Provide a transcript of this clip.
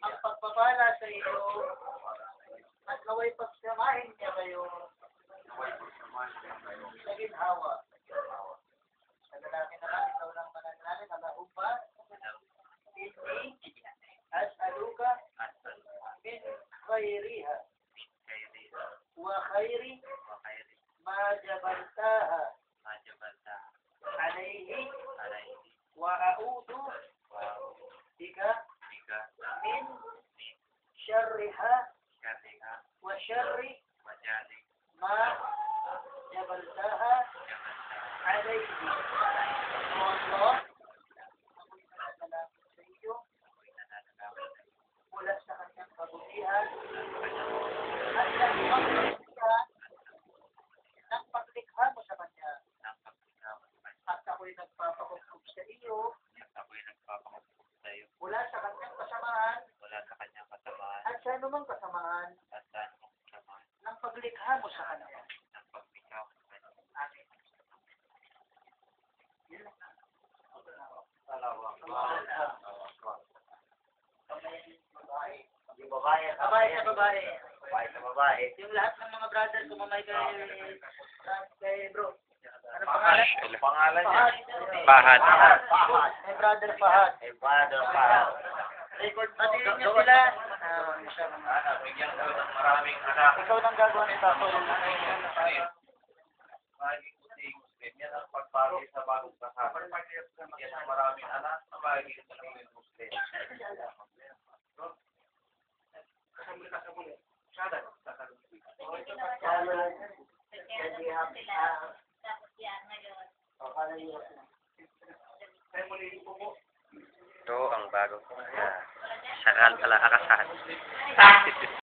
ang pagpapala sa iyo at naway pagsamahin niya kayo sa ginhawa. Sa lalaki naman, ikaw lang mananalangin, Allahumma, inni as'aluka min khairiha wa khairi ma jabaltaha alayhi wa a'udhu bika min syarriha wa syarri ma jabaltaha alayhi. O Allah, ako'y nananalangin sa iyo mula sa kanyang kabutihan at ng paglikha mo sa kanya. At ako'y nagpapakupkup sa iyo mula sa kanyang kasamaan at sa anumang kasamaan ng paglikha mo sa kanya. Amin. Yun lang. Yung babae. Babae sa babae. Babae sa babae. Yung lahat ng mga brother kumamay kay bro. Ano pangalan? Pangalan niya? Fahad. May brother Fahad. Father Fahad. Record pa din niya sila. Bigyan ko ng maraming anak. Ikaw nang gagawa nito. Maging Muslim. Yan ang pagpapagay sa bagong kasama. Yan ang maraming anak na magiging Muslim. Ito ang bago ko. Sakal pala kakasal.